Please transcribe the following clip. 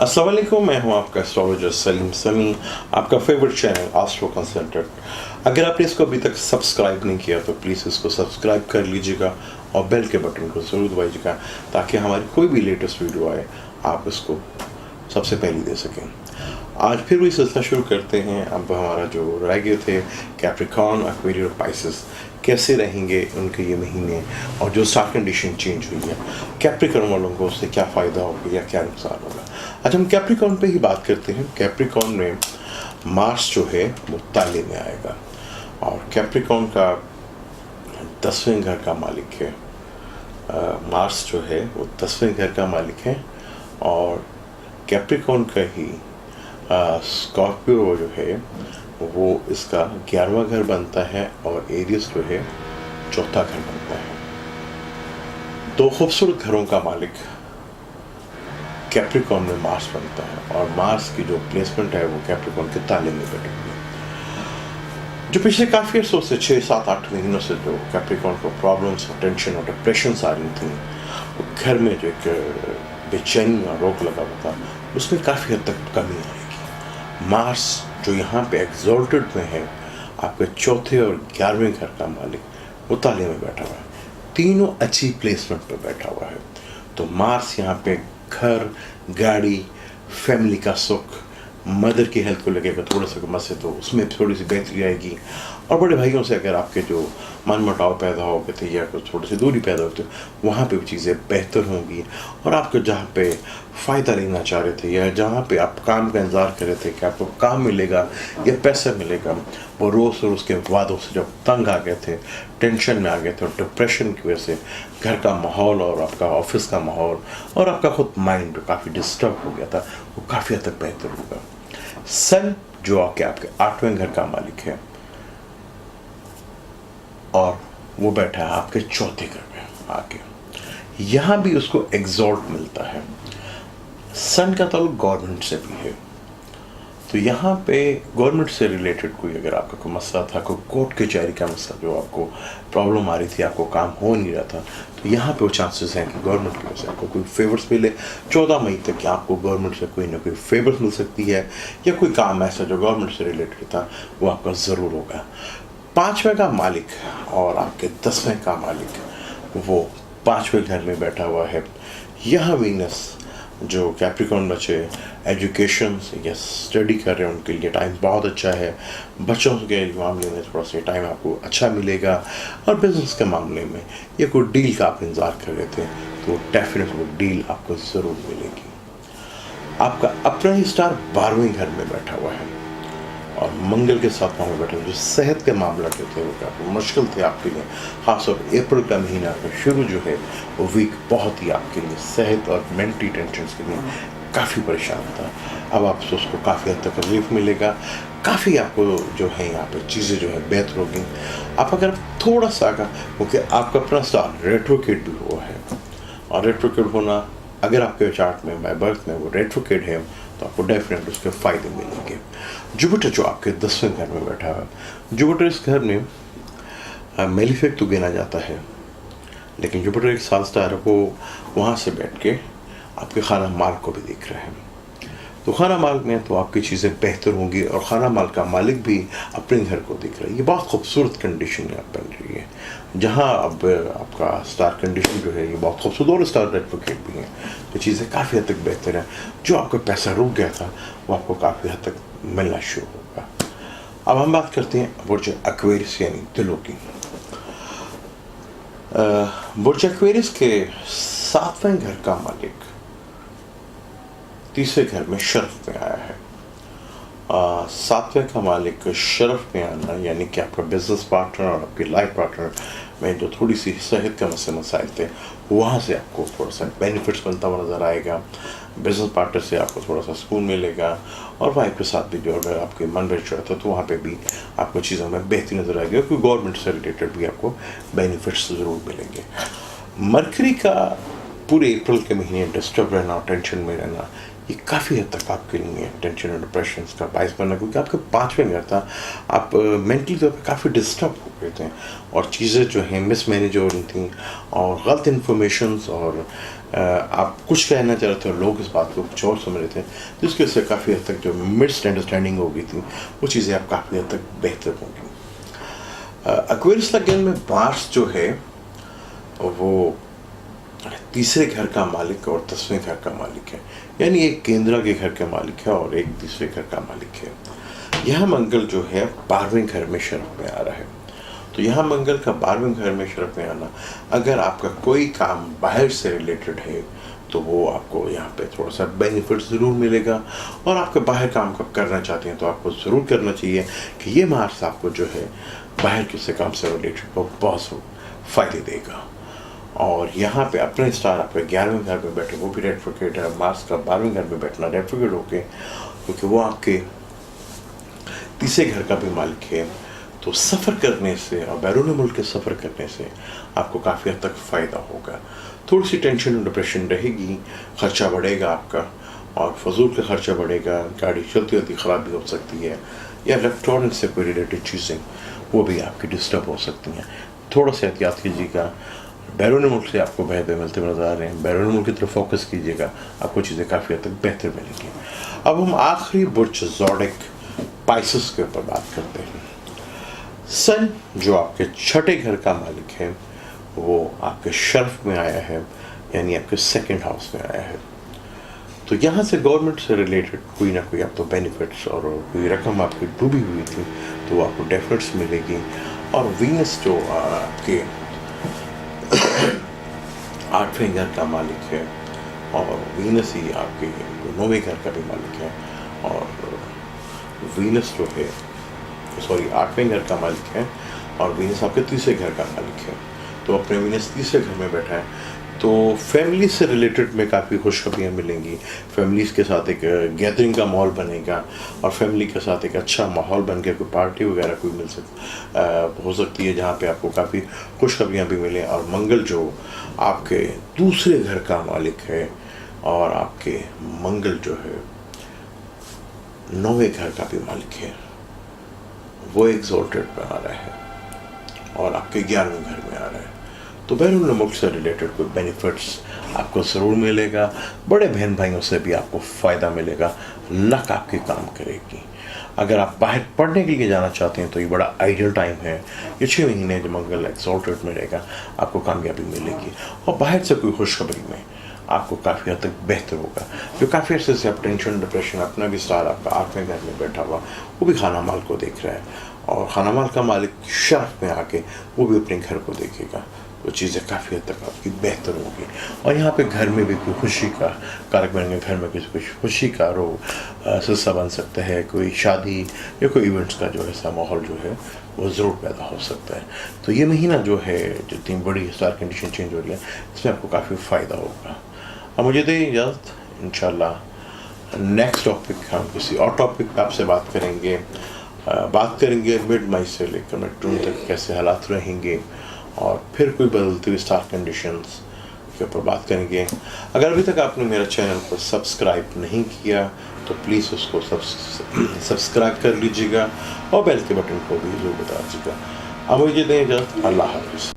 अस्सलाम वालेकुम, मैं हूं आपका एस्ट्रोलॉजर सलीम समी, आपका फेवरेट चैनल एस्ट्रो कंसल्टेंट। अगर आपने इसको अभी तक सब्सक्राइब नहीं किया तो प्लीज़ इसको सब्सक्राइब कर लीजिएगा और बेल के बटन को ज़रूर दबाइएगा ताकि हमारी कोई भी लेटेस्ट वीडियो आए आप इसको सबसे पहले दे सकें। आज फिर वही सिलसिला शुरू करते हैं। अब हमारा जो रह गए थे कैप्रिकॉर्न, एक्वेरियस, पाइसेस कैसे रहेंगे उनके ये महीने और जो स्टार कंडीशन चेंज हुई है, कैप्रिकॉर्न वालों को उससे क्या फ़ायदा होगा या क्या नुकसान होगा। आज हम कैप्रिकॉर्न पे ही बात करते हैं। कैप्रिकॉर्न में मार्स जो है वो ताले में आएगा और कैप्रिकॉर्न का 10वें घर का मालिक है। मार्स जो है वो 10वें घर का मालिक है और कैप्रिकॉर्न का ही स्कॉर्पियो जो है वो इसका 11वां घर बनता है और एरियस जो है चौथा घर बनता है। दो खूबसूरत घरों का मालिक कैप्रिकॉर्न में मार्स बनता है और मार्स की जो प्लेसमेंट है वो कैप्रिकॉर्न के ताले में बैठी हुई है। जो पिछले काफ़ी अर्सों से 6-7-8 महीनों से जो कैप्रिकॉर्न को प्रॉब्लम्स और टेंशन और डिप्रेशन आ रही थी, वो घर में जो एक बेचैनी और रोक लगा हुआ था उसमें काफ़ी हद तक कमी आएगी। मार्स जो यहाँ पे एक्सॉल्टेड में है, आपके चौथे और 11वें घर का मालिक वो ताले में बैठा हुआ है, तीनों अच्छी प्लेसमेंट पे बैठा हुआ है। तो मार्स यहाँ पे घर, गाड़ी, फैमिली का सुख, मदर की हेल्थ को लगेगा थोड़ा सा मसले तो उसमें थोड़ी सी बेहतरी आएगी। और बड़े भाइयों से अगर आपके जो मनमुटाव पैदा हो गए थे या कुछ थोड़ी सी दूरी पैदा होती वहाँ पे भी चीज़ें बेहतर होंगी और आपको जहाँ पे फ़ायदा लेना चाह रहे थे या जहाँ पे आप काम का इंतज़ार कर रहे थे कि आपको काम मिलेगा या पैसा मिलेगा, वो रोज़ के वादों से जब तंग आ गए थे, टेंशन में आ गए थे और डिप्रेशन की वजह से घर का माहौल और आपका ऑफिस का माहौल और आपका खुद माइंड काफ़ी डिस्टर्ब हो गया था, वो काफ़ी हद तक बेहतर होगा। सन जो आपके 8वें घर का मालिक है और वो बैठा है आपके चौथे घर में आके, यहाँ भी उसको एग्जॉल्ट मिलता है। सन का ताल्लुक गवर्नमेंट से भी है, तो यहाँ पे गवर्नमेंट से रिलेटेड कोई अगर आपका कोई मसला था, कोई कोर्ट कचहरी का मसला जो आपको प्रॉब्लम आ रही थी, आपको काम हो नहीं रहा था, तो यहाँ पे वो चांसेस हैं कि गवर्नमेंट की वजह से आपको कोई फेवर्स मिले। 14 मई तक कि आपको गवर्नमेंट से कोई ना कोई फेवर्स मिल सकती है या कोई काम ऐसा जो गवर्नमेंट से रिलेटेड था वो आपका ज़रूर होगा। 5वें का मालिक और आपके 10वें का मालिक वो 5वें घर में बैठा हुआ है। यहाँ वीनस जो कैप्रिकॉर्न बच्चे एजुकेशन या स्टडी कर रहे हैं उनके लिए टाइम बहुत अच्छा है। बच्चों के मामले में थोड़ा सा टाइम आपको अच्छा मिलेगा और बिजनेस के मामले में या कोई डील का आप इंतज़ार कर रहे थे तो डेफिनेट वो डील आपको ज़रूर मिलेगी। आपका अपना ही स्टार 12वें घर में बैठा हुआ है और मंगल के साथ वहाँ बैठे जो सेहत के मामला जो थे वो काफ़ी मुश्किल थे आपके लिए। खासतौर पर अप्रैल का महीना का शुरू जो है वो वीक बहुत ही आपके लिए सेहत और मेंटली टेंशन के लिए काफ़ी परेशान था। अब आपसे उसको काफ़ी हद तक रिलीफ मिलेगा, काफ़ी आपको जो है यहाँ पर चीज़ें जो है बेहतर होगी। आप अगर थोड़ा सा क्योंकि आपका अपना स्टार रेट्रोकेट भी हुआ है और रेट्रोकेट होना अगर आपके चार्ट में बाय बर्थ में वो रेट्रोकेट है तो आपको डेफिनेट उसके फ़ायदे मिलेंगे। जुपिटर जो आपके 10वें घर में बैठा है, जुपिटर इस घर में मेलिफिक तो गिना जाता है, लेकिन जुपिटर एक साल स्टार है, वो वहाँ से बैठ के आपके खाना माल को भी देख रहे हैं। तो खाना माल में तो आपकी चीज़ें बेहतर होंगी और खाना माल का मालिक भी अपने घर को देख रहा है। ये बहुत खूबसूरत कंडीशन यहाँ बन रही है जहाँ अब आपका स्टार कंडीशन जो है ये बहुत खूबसूरत और स्टार रेट्रोकेट भी है, तो चीज़ें काफ़ी हद तक बेहतर है। जो आपका पैसा रुक गया था वो आपको काफ़ी हद तक मिलना शुरू होगा। अब हम बात करते हैं बुर्ज एक्वेरियस यानी दिलों की। बुर्ज एक्वेरियस के 7वें घर का मालिक 3वें घर में शरफ में आया है। 7वें का मालिक शरफ में आना यानी कि आपका बिजनेस पार्टनर और आपकी लाइफ पार्टनर में जो थोड़ी सी सेहत के मसाइल थे वहाँ से आपको थोड़ा सा बेनिफिट्स बनता हुआ नज़र आएगा। बिजनेस पार्टनर से आपको थोड़ा सा सुकून मिलेगा और वाइफ के साथ भी जो अगर आपके मन बेच रहा था तो वहाँ पे भी आपको चीज़ों में बेहतरी नज़र आएगी और कोई गवर्नमेंट से रिलेटेड भी आपको बेनिफिट्स ज़रूर मिलेंगे। मरकरी का पूरे अप्रैल के महीने डिस्टर्ब रहना और टेंशन में रहना ये काफ़ी हद तक आपके लिए टेंशन और डिप्रेशन का बायस बनना, क्योंकि आपके 5वें घर था, आप मेंटली तौर पे काफ़ी डिस्टर्ब हो गए थे और चीज़ें जो हैं मिसमैनेज हो रही थी और गलत इन्फॉर्मेशंस, और आप कुछ कहना चाह रहे थे और लोग इस बात को कुछ और समझ रहे थे, जिसकी वजह से काफ़ी हद तक जो मिसअंडरस्टैंडिंग हो गई थी वो चीज़ें आप काफ़ी हद तक बेहतर होंगी। एक्वेरियस लगन में मार्स जो है वो तीसरे घर का मालिक और 10वें घर का मालिक है, यानी एक केंद्र के घर का मालिक है और एक तीसरे घर का मालिक है। यह मंगल जो है 12वें घर में शरफ में आ रहा है। तो यहाँ मंगल का 12वें घर में शरफ में आना, अगर आपका कोई काम बाहर से रिलेटेड है तो वो आपको यहाँ पे थोड़ा सा बेनिफिट ज़रूर मिलेगा, और आपके बाहर काम का करना चाहते हैं तो आपको ज़रूर करना चाहिए कि ये मार्स आपको जो है बाहर किसी काम से रिलेटेड बहुत फ़ायदे देगा। और यहाँ पे अपने स्टार आपके 11वें घर में बैठे, वो भी रेट्रोग्रेड है। मार्स का 12वें घर में बैठना रेट्रोग्रेड होके, क्योंकि वो आपके तीसरे घर का भी मालिक है। तो सफ़र करने से और बैरून मुल्क के सफ़र करने से आपको काफ़ी हद तक फ़ायदा होगा। थोड़ी सी टेंशन और डिप्रेशन रहेगी, ख़र्चा बढ़ेगा आपका और फजूल का ख़र्चा बढ़ेगा, गाड़ी चलती चलती ख़राब भी हो सकती है, या इलेक्ट्रॉनिक से कोई रिलेटेड चीज़ें वो भी आपकी डिस्टर्ब हो सकती हैं। थोड़ा सा एहतियात कीजिएगा। बैरून मुल्क से आपको बेहतर मिलते नजर आ रहे हैं, बैरून मुल्क की तरफ फोकस कीजिएगा, आपको चीज़ें काफ़ी हद तक बेहतर मिलेंगी। अब हम आखिरी बुर्ज ज़ोडिक पाइसेस के ऊपर बात करते हैं। सन जो आपके 6ठे घर का मालिक है वो आपके शर्फ में आया है, यानी आपके 2nd हाउस में आया है। तो यहाँ से गवर्नमेंट से रिलेटेड कोई ना कोई आपको बेनिफिट्स और कोई रकम आपकी डूबी हुई थी तो आपको डेफिनेट्स मिलेगी। और वीनस जो आपके 8वें घर का मालिक है, और वीनस ही आपके 9वें घर का भी मालिक है, और वीनस जो है 8वें घर का मालिक है, और वीनस आपके तीसरे घर का मालिक है। तो अपने वीनस तीसरे घर में बैठा है तो फैमिली से रिलेटेड में काफ़ी खुशखबरियाँ मिलेंगी। फैमिलीज़ के साथ एक गैदरिंग का माहौल बनेगा, और फैमिली के साथ एक अच्छा माहौल बन के कोई पार्टी वगैरह कोई हो सकती है जहाँ पे आपको काफ़ी खुशखबरियाँ भी मिलें। और मंगल जो आपके दूसरे घर का मालिक है, और आपके मंगल जो है 9वें घर का भी मालिक है, वो एक्सॉल्टेड में आ रहा है और आपके 11वें घर में आ रहा है। तो बैरून मुल्क से रिलेटेड कोई बेनिफिट्स आपको ज़रूर मिलेगा। बड़े बहन भाइयों से भी आपको फ़ायदा मिलेगा, लक आपकी काम करेगी। अगर आप बाहर पढ़ने के लिए जाना चाहते हैं तो ये बड़ा आइडियल टाइम है। ये 6 महीने जो मंगल एक्सॉल्टेड में रहेगा आपको कामयाबी मिलेगी, और बाहर से कोई खुशखबरी में आपको काफ़ी हद तक बेहतर होगा। जो काफ़ी अर्से से आप टेंशन डिप्रेशन, अपना भी स्टार आपका 8वें घर में बैठा हुआ वो भी खाना माल को देख रहा है, और खाना माल का मालिक शर्फ में आके वो भी अपने घर को देखेगा, तो चीज़ें काफ़ी हद तक आपकी बेहतर होगी। और यहाँ पे घर में भी कोई खुशी का कारक बनेंगे, घर में किसी खुशी का सिलसिला बन सकता है, कोई शादी या कोई इवेंट्स का जो ऐसा माहौल जो है वो ज़रूर पैदा हो सकता है। तो ये महीना जो है, जितनी बड़ी स्टार कंडीशन चेंज हो रही है, इसमें आपको काफ़ी फ़ायदा होगा। अब मुझे दें इजाज़त, इंशाल्लाह नेक्स्ट टॉपिक हम किसी और टॉपिक पर आपसे बात करेंगे मिड मई से लेकर मिड जून तक कैसे हालात रहेंगे, और फिर कोई बदलती हुई स्टार कंडीशंस के ऊपर बात करेंगे। अगर अभी तक आपने मेरा चैनल को सब्सक्राइब नहीं किया तो प्लीज़ उसको सब्सक्राइब कर लीजिएगा, और बेल के बटन को भी ज़रूर बता दीजिएगा। अब मुझे दें इजाज़त, अल्लाह हाफ़िज़।